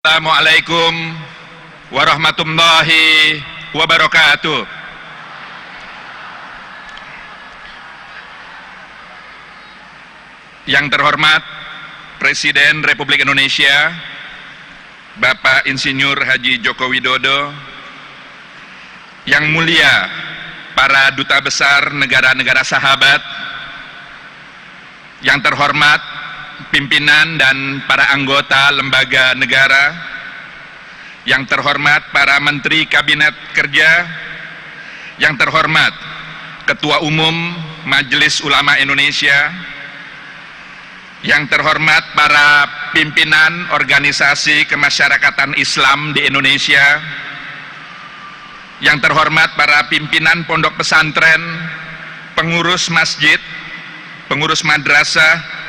Assalamualaikum warahmatullahi wabarakatuh. Yang terhormat Presiden Republik Indonesia Bapak Insinyur Haji Joko Widodo, yang mulia para duta besar negara-negara sahabat, yang terhormat pimpinan dan para anggota lembaga negara, yang terhormat para menteri kabinet kerja, yang terhormat Ketua Umum Majelis Ulama Indonesia, yang terhormat para pimpinan organisasi kemasyarakatan Islam di Indonesia, yang terhormat para pimpinan pondok pesantren, pengurus masjid, pengurus madrasah,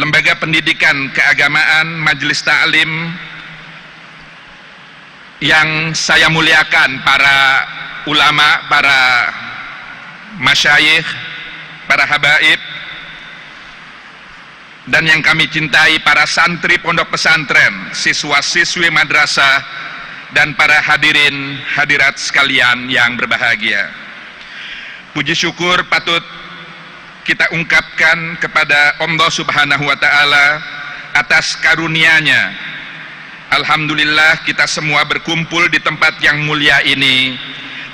lembaga pendidikan keagamaan, majelis ta'lim, yang saya muliakan para ulama, para masyayikh, para habaib, dan yang kami cintai para santri pondok pesantren, siswa-siswi madrasah, dan para hadirin hadirat sekalian yang berbahagia. Puji syukur patut kita ungkapkan kepada Allah Subhanahu wa Ta'ala atas karunia-Nya. Alhamdulillah, kita semua berkumpul di tempat yang mulia ini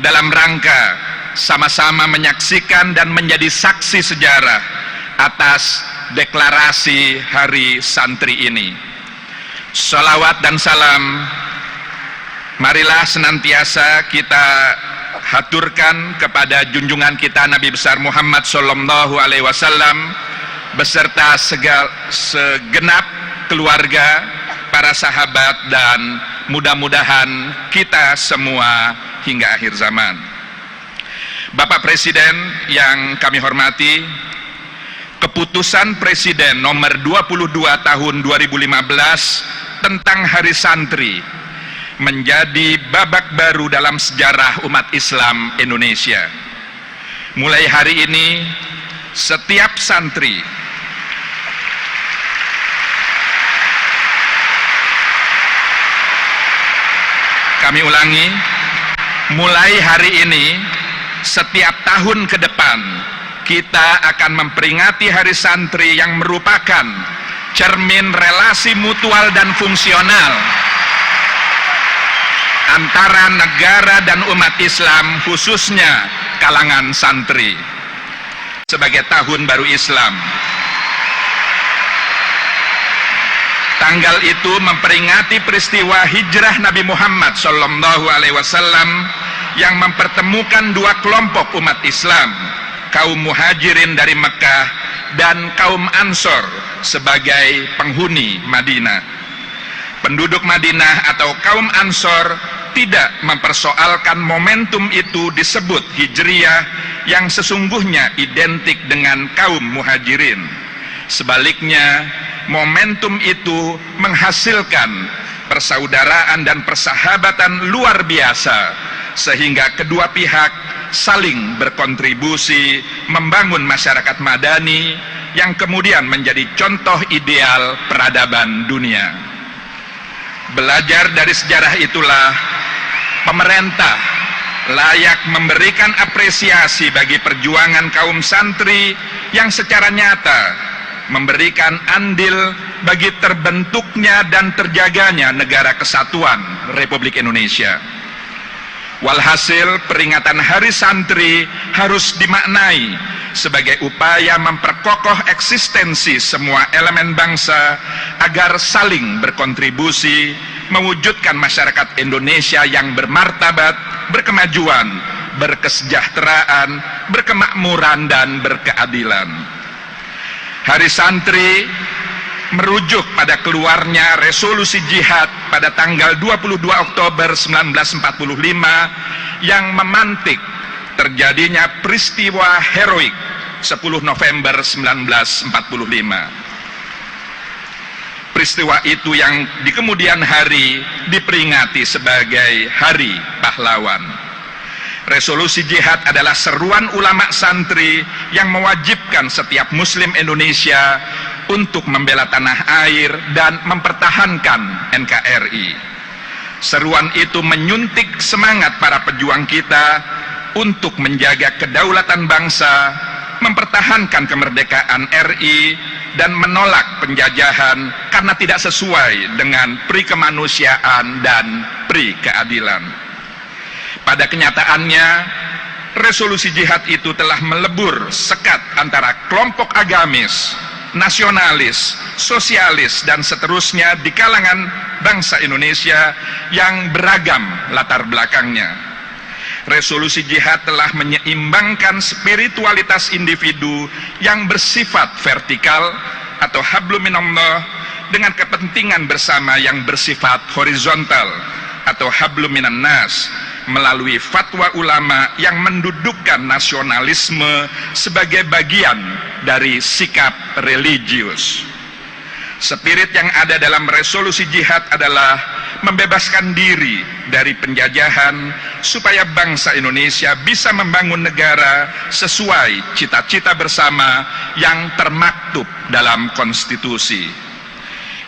dalam rangka sama-sama menyaksikan dan menjadi saksi sejarah atas deklarasi Hari Santri ini. Shalawat dan salam marilah senantiasa kita haturkan kepada junjungan kita Nabi besar Muhammad sallallahu alaihi wasallam beserta segenap keluarga, para sahabat, dan mudah-mudahan kita semua hingga akhir zaman. Bapak Presiden yang kami hormati, keputusan Presiden nomor 22 tahun 2015 tentang Hari Santri menjadi babak baru dalam sejarah umat Islam Indonesia. Mulai hari ini, setiap santri kami ulangi, mulai hari ini, setiap tahun ke depan kita akan memperingati Hari Santri yang merupakan cermin relasi mutual dan fungsional antara negara dan umat Islam, khususnya kalangan santri. Sebagai tahun baru Islam, tanggal itu memperingati peristiwa hijrah Nabi Muhammad sallallahu alaihi wasallam yang mempertemukan dua kelompok umat Islam, kaum Muhajirin dari Mekah dan kaum Ansor sebagai penghuni Madinah. Penduduk Madinah atau kaum Ansor tidak mempersoalkan momentum itu disebut Hijriyah yang sesungguhnya identik dengan kaum Muhajirin. Sebaliknya, momentum itu menghasilkan persaudaraan dan persahabatan luar biasa, sehingga kedua pihak saling berkontribusi membangun masyarakat madani yang kemudian menjadi contoh ideal peradaban dunia. Belajar dari sejarah itulah, pemerintah layak memberikan apresiasi bagi perjuangan kaum santri yang secara nyata memberikan andil bagi terbentuknya dan terjaganya negara kesatuan Republik Indonesia. Walhasil, peringatan Hari Santri harus dimaknai sebagai upaya memperkokoh eksistensi semua elemen bangsa agar saling berkontribusi mewujudkan masyarakat Indonesia yang bermartabat, berkemajuan, berkesejahteraan, berkemakmuran, dan berkeadilan. Hari Santri merujuk pada keluarnya resolusi jihad pada tanggal 22 Oktober 1945 yang memantik terjadinya peristiwa heroik 10 November 1945. Peristiwa itu yang di kemudian hari diperingati sebagai Hari Pahlawan. Resolusi jihad adalah seruan ulama santri yang mewajibkan setiap muslim Indonesia untuk membela tanah air dan mempertahankan NKRI. Seruan itu menyuntik semangat para pejuang kita untuk menjaga kedaulatan bangsa, mempertahankan kemerdekaan RI, dan menolak penjajahan karena tidak sesuai dengan pri kemanusiaan dan pri keadilan. Pada kenyataannya, resolusi jihad itu telah melebur sekat antara kelompok agamis, nasionalis, sosialis, dan seterusnya di kalangan bangsa Indonesia yang beragam latar belakangnya. Resolusi jihad telah menyeimbangkan spiritualitas individu yang bersifat vertikal atau hablum minallah dengan kepentingan bersama yang bersifat horizontal atau hablum minan nas, melalui fatwa ulama yang mendudukkan nasionalisme sebagai bagian dari sikap religius. Spirit yang ada dalam resolusi jihad adalah membebaskan diri dari penjajahan supaya bangsa Indonesia bisa membangun negara sesuai cita-cita bersama yang termaktub dalam konstitusi.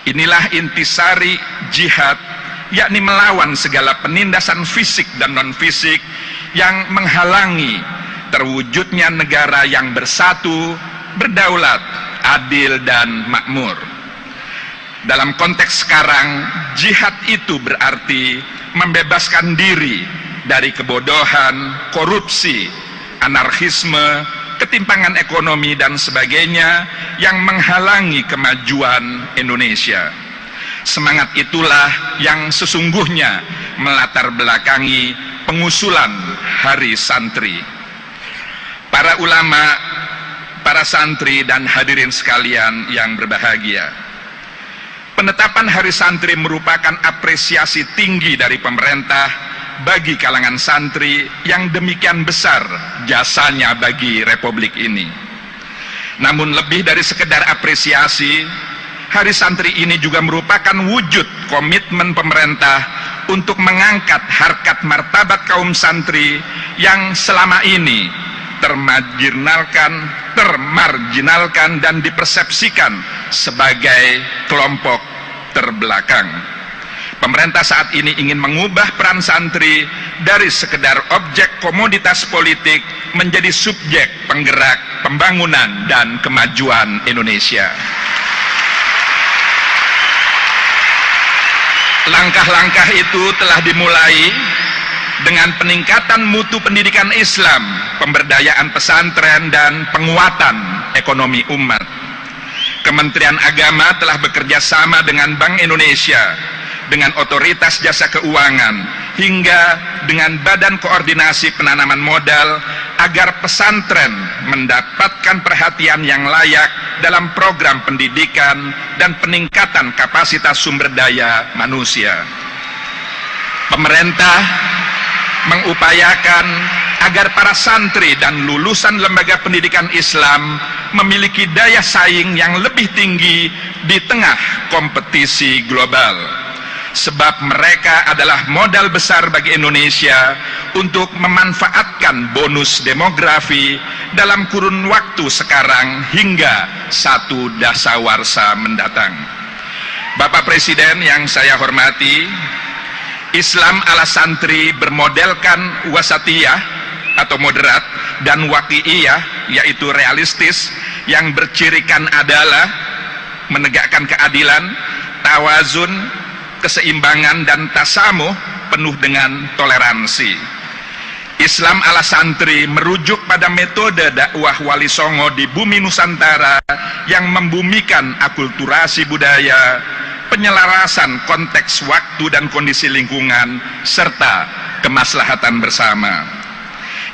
Inilah intisari jihad, yakni melawan segala penindasan fisik dan non-fisik yang menghalangi terwujudnya negara yang bersatu, berdaulat, adil, dan makmur. Dalam konteks sekarang, jihad itu berarti membebaskan diri dari kebodohan, korupsi, anarkisme, ketimpangan ekonomi, dan sebagainya yang menghalangi kemajuan Indonesia. Semangat itulah yang sesungguhnya melatar belakangi pengusulan Hari Santri. Para ulama, para santri, dan hadirin sekalian yang berbahagia, penetapan Hari Santri merupakan apresiasi tinggi dari pemerintah bagi kalangan santri yang demikian besar jasanya bagi Republik ini. Namun lebih dari sekedar apresiasi, Hari Santri ini juga merupakan wujud komitmen pemerintah untuk mengangkat harkat martabat kaum santri yang selama ini termarginalkan dan dipersepsikan sebagai kelompok terbelakang. Pemerintah saat ini ingin mengubah peran santri dari sekedar objek komoditas politik menjadi subjek penggerak pembangunan dan kemajuan Indonesia. Langkah-langkah itu telah dimulai dengan peningkatan mutu pendidikan Islam, pemberdayaan pesantren, dan penguatan ekonomi umat. Kementerian Agama telah bekerja sama dengan Bank Indonesia, dengan Otoritas Jasa Keuangan, hingga dengan Badan Koordinasi Penanaman Modal agar pesantren mendapatkan perhatian yang layak dalam program pendidikan dan peningkatan kapasitas sumber daya manusia. Pemerintah mengupayakan agar para santri dan lulusan lembaga pendidikan Islam memiliki daya saing yang lebih tinggi di tengah kompetisi global, sebab mereka adalah modal besar bagi Indonesia untuk memanfaatkan bonus demografi dalam kurun waktu sekarang hingga 1 dasawarsa mendatang. Bapak Presiden yang saya hormati, Islam ala santri bermodelkan wasatiyah atau moderat dan waqi'iyah, yaitu realistis, yang bercirikan adalah menegakkan keadilan, tawazun, keseimbangan, dan tasamuh penuh dengan toleransi. Islam ala santri merujuk pada metode dakwah Wali Songo di bumi Nusantara yang membumikan akulturasi budaya, penyelarasan konteks waktu dan kondisi lingkungan, serta kemaslahatan bersama.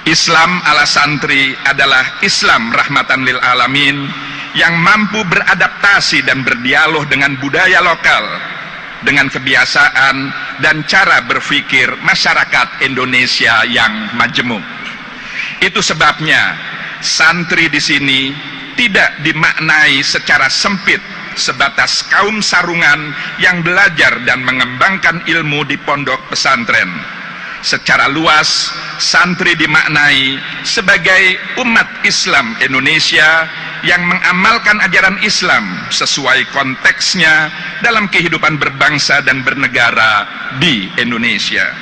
Islam ala santri adalah Islam rahmatan lil alamin yang mampu beradaptasi dan berdialog dengan budaya lokal, dengan kebiasaan dan cara berpikir masyarakat Indonesia yang majemuk. Itu sebabnya santri di sini tidak dimaknai secara sempit sebatas kaum sarungan yang belajar dan mengembangkan ilmu di pondok pesantren. Secara luas, santri dimaknai sebagai umat Islam Indonesia yang mengamalkan ajaran Islam sesuai konteksnya dalam kehidupan berbangsa dan bernegara di Indonesia.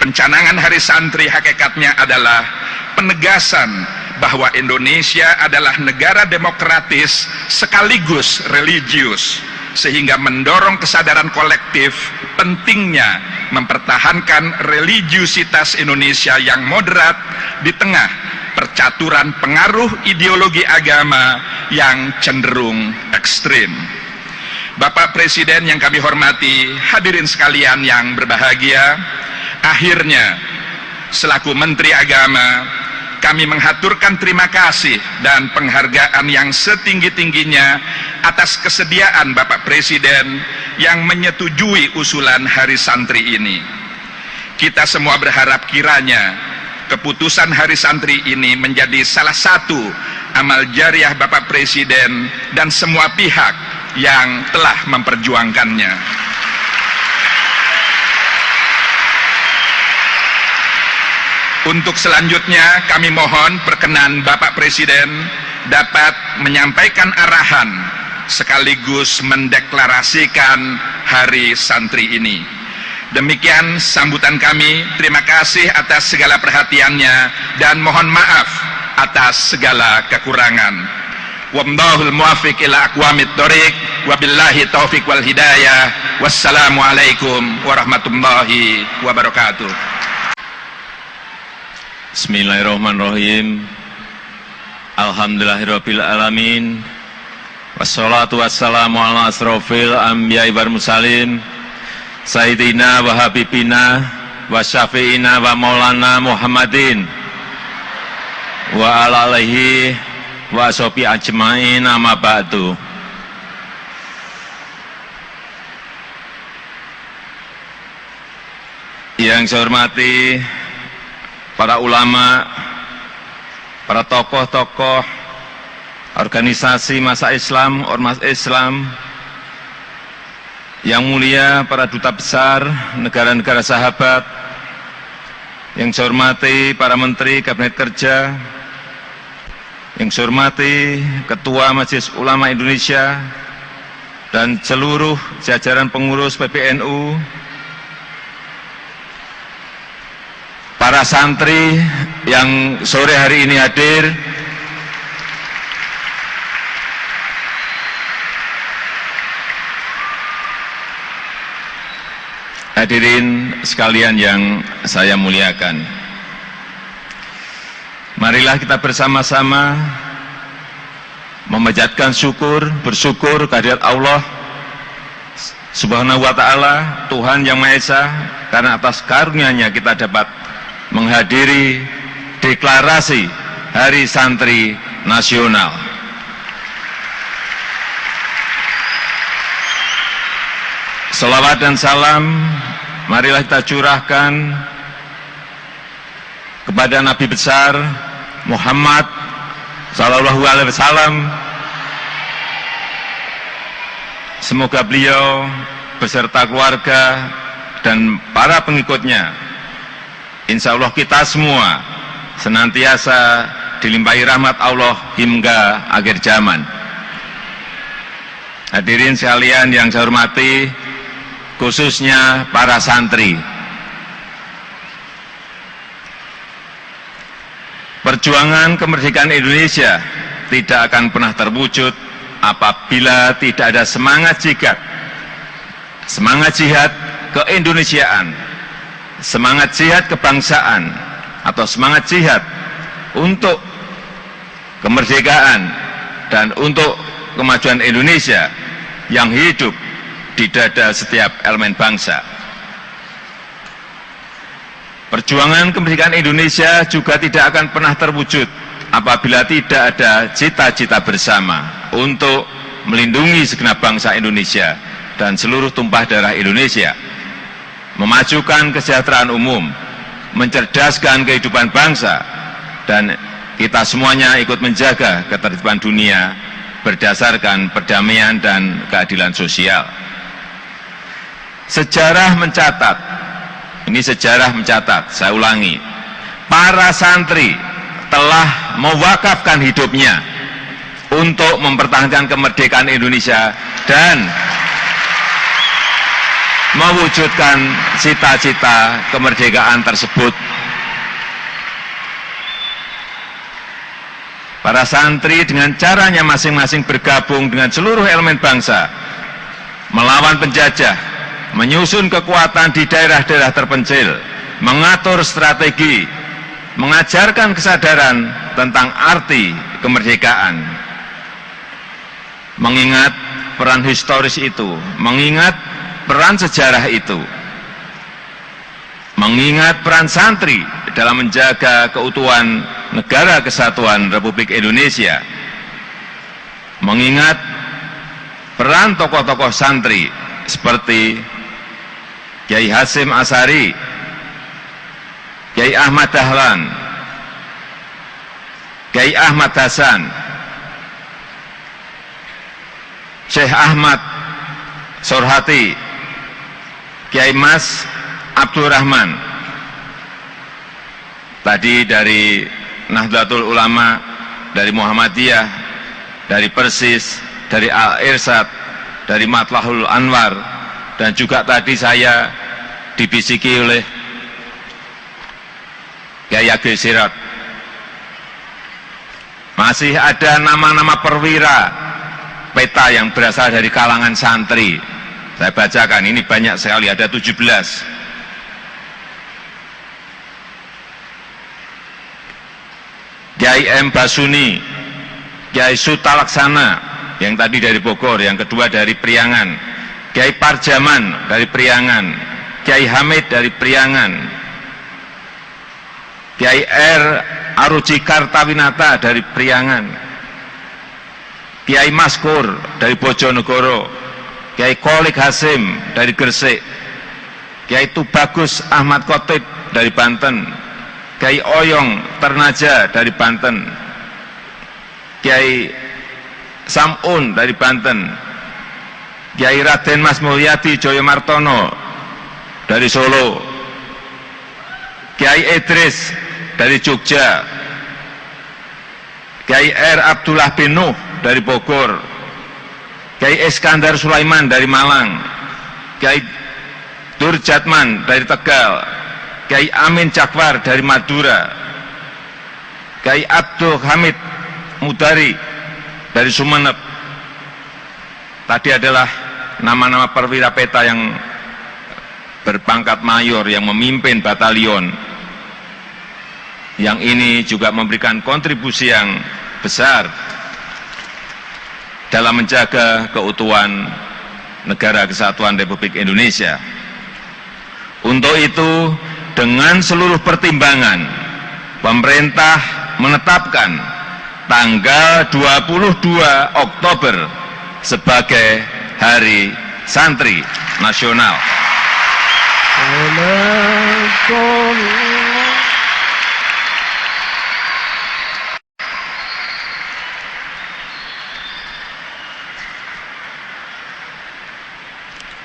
Pencanangan Hari Santri hakikatnya adalah penegasan bahwa Indonesia adalah negara demokratis sekaligus religius, sehingga mendorong kesadaran kolektif pentingnya mempertahankan religiusitas Indonesia yang moderat di tengah percaturan pengaruh ideologi agama yang cenderung ekstrim. Bapak Presiden yang kami hormati, hadirin sekalian yang berbahagia, akhirnya selaku Menteri Agama kami menghaturkan terima kasih dan penghargaan yang setinggi-tingginya atas kesediaan Bapak Presiden yang menyetujui usulan Hari Santri ini. Kita semua berharap kiranya keputusan Hari Santri ini menjadi salah satu amal jariah Bapak Presiden dan semua pihak yang telah memperjuangkannya. Untuk selanjutnya kami mohon perkenan Bapak Presiden dapat menyampaikan arahan sekaligus mendeklarasikan Hari Santri ini. Demikian sambutan kami. Terima kasih atas segala perhatiannya dan mohon maaf atas segala kekurangan. Wallahul muwaffiq ila aqwamit thoriq, wabillahi taufiq wal hidayah. Wassalamualaikum warahmatullahi wabarakatuh. Bismillahirrahmanirrahim. Alhamdulillahirabbil alamin. Wassalatu wassalamu ala asrofil anbiya'i wal mursalin sayyidina wa habibina wa syafi'ina wa maulana Muhammadin wa ala alihi wa ashabi ajmain, amma ba'du. Yang saya hormati para ulama, para tokoh-tokoh organisasi massa Islam, ormas Islam, yang mulia para duta besar negara-negara sahabat, yang saya hormati para menteri kabinet kerja, yang saya hormati Ketua Majelis Ulama Indonesia dan seluruh jajaran pengurus PBNU, para santri yang sore hari ini hadir, hadirin sekalian yang saya muliakan. Marilah kita bersama-sama memanjatkan syukur, bersyukur kehadirat Allah Subhanahu wa ta'ala, Tuhan yang Maha Esa, karena atas karunia-Nya kita dapat menghadiri deklarasi Hari Santri Nasional. Salawat dan salam marilah kita curahkan kepada Nabi besar Muhammad sallallahu alaihi wasallam. Semoga beliau beserta keluarga dan para pengikutnya, insya Allah kita semua senantiasa dilimpahi rahmat Allah hingga akhir zaman. Hadirin sekalian yang saya hormati, khususnya para santri, perjuangan kemerdekaan Indonesia tidak akan pernah terwujud apabila tidak ada semangat jihad keindonesiaan, semangat jihad kebangsaan, atau semangat jihad untuk kemerdekaan dan untuk kemajuan Indonesia yang hidup di dada setiap elemen bangsa. Perjuangan kemerdekaan Indonesia juga tidak akan pernah terwujud apabila tidak ada cita-cita bersama untuk melindungi segenap bangsa Indonesia dan seluruh tumpah darah Indonesia, memajukan kesejahteraan umum, mencerdaskan kehidupan bangsa, dan kita semuanya ikut menjaga ketertiban dunia berdasarkan perdamaian dan keadilan sosial. Sejarah mencatat Ini sejarah mencatat, saya ulangi, para santri telah mewakafkan hidupnya untuk mempertahankan kemerdekaan Indonesia dan mewujudkan cita-cita kemerdekaan tersebut. Para santri dengan caranya masing-masing bergabung dengan seluruh elemen bangsa, melawan penjajah, menyusun kekuatan di daerah-daerah terpencil, mengatur strategi, mengajarkan kesadaran tentang arti kemerdekaan. Mengingat peran historis itu, mengingat peran sejarah itu, mengingat peran santri dalam menjaga keutuhan Negara Kesatuan Republik Indonesia, mengingat peran tokoh-tokoh santri seperti Kiai Hasyim Asy'ari, Kiai Ahmad Dahlan, Kiai Ahmad Hasan, Syekh Ahmad Surhati, Kiai Mas Abdul Rahman, tadi dari Nahdlatul Ulama, dari Muhammadiyah, dari Persis, dari Al-Irsyad, dari Matlahul Anwar, dan juga tadi saya dibisiki oleh Kiai Agil Sirot. Masih ada nama-nama perwira peta yang berasal dari kalangan santri. Saya bacakan, ini banyak sekali, ada 17. Kiai M. Basuni, Kiai Sutalaksana, yang tadi dari Bogor, yang kedua dari Priangan, Kiai Parjaman dari Priangan, Kiai Hamid dari Priangan, Kiai R. Aruji Kartawinata dari Priangan, Kiai Maskur dari Bojonegoro, Kiai Kolik Hasim dari Gresik, Kiai Tubagus Ahmad Khotib dari Banten, Kiai Oyong Ternaja dari Banten, Kiai Samun dari Banten, Kiai Raden Mas Mulyadi Joyomartono dari Solo, Kiai Idris dari Jogja, Kiai R. Abdullah bin Nuh dari Bogor, Kiai Iskandar Sulaiman dari Malang, Kiai Durjatman dari Tegal, Kiai Amin Jakwar dari Madura, Kiai Abdul Hamid Mudari dari Sumeneb. Tadi adalah nama-nama perwira peta yang berpangkat mayor yang memimpin batalion. Yang ini juga memberikan kontribusi yang besar dalam menjaga keutuhan Negara Kesatuan Republik Indonesia. Untuk itu, dengan seluruh pertimbangan, pemerintah menetapkan tanggal 22 Oktober sebagai Hari Santri Nasional.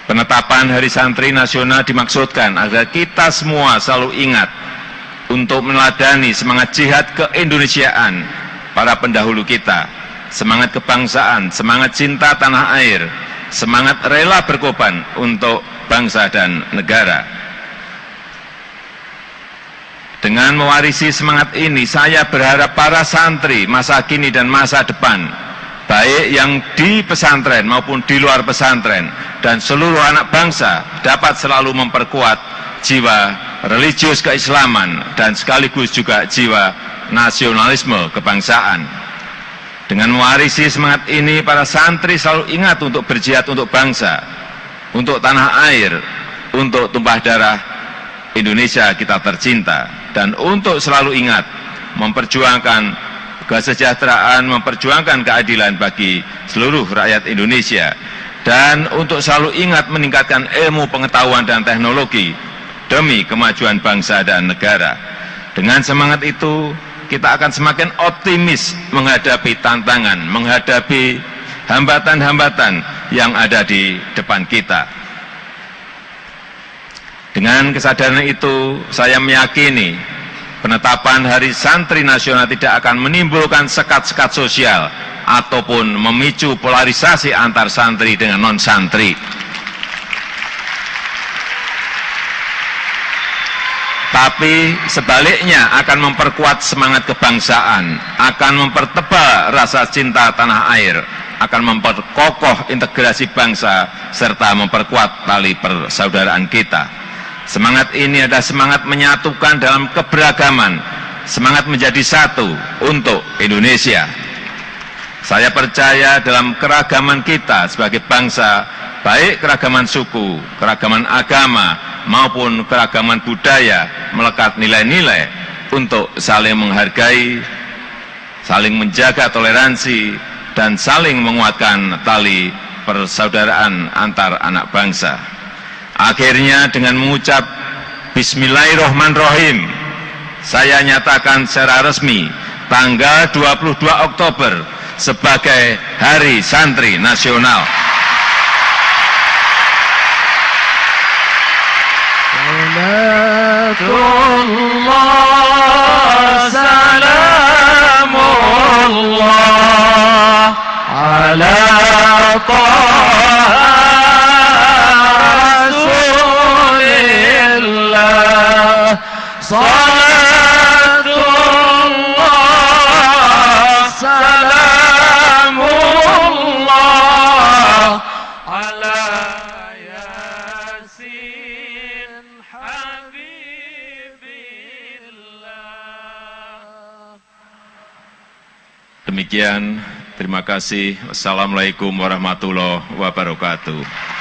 Penetapan Hari Santri Nasional dimaksudkan agar kita semua selalu ingat untuk meneladani semangat jihad keindonesiaan para pendahulu kita, semangat kebangsaan, semangat cinta tanah air, semangat rela berkorban untuk bangsa dan negara. Dengan mewarisi semangat ini, saya berharap para santri masa kini dan masa depan, baik yang di pesantren maupun di luar pesantren, dan seluruh anak bangsa dapat selalu memperkuat jiwa religius keislaman dan sekaligus juga jiwa nasionalisme kebangsaan. Dengan mewarisi semangat ini, para santri selalu ingat untuk berjihad untuk bangsa, untuk tanah air, untuk tumpah darah Indonesia kita tercinta, dan untuk selalu ingat memperjuangkan kesejahteraan, memperjuangkan keadilan bagi seluruh rakyat Indonesia, dan untuk selalu ingat meningkatkan ilmu pengetahuan dan teknologi demi kemajuan bangsa dan negara. Dengan semangat itu, kita akan semakin optimis menghadapi tantangan, menghadapi hambatan-hambatan yang ada di depan kita. Dengan kesadaran itu, saya meyakini penetapan Hari Santri Nasional tidak akan menimbulkan sekat-sekat sosial ataupun memicu polarisasi antar santri dengan non-santri. Tapi sebaliknya akan memperkuat semangat kebangsaan, akan mempertebal rasa cinta tanah air, akan memperkokoh integrasi bangsa, serta memperkuat tali persaudaraan kita. Semangat ini adalah semangat menyatukan dalam keberagaman, semangat menjadi satu untuk Indonesia. Saya percaya dalam keragaman kita sebagai bangsa, baik keragaman suku, keragaman agama, maupun keragaman budaya, melekat nilai-nilai untuk saling menghargai, saling menjaga toleransi, dan saling menguatkan tali persaudaraan antar anak bangsa. Akhirnya dengan mengucap Bismillahirrahmanirrahim, saya nyatakan secara resmi tanggal 22 Oktober sebagai Hari Santri Nasional. Salatullah, salamullah ala taha rasulillah. Salatullah, salamullah ala yasin habibillah. Demikian, terima kasih. Wassalamualaikum warahmatullahi wabarakatuh.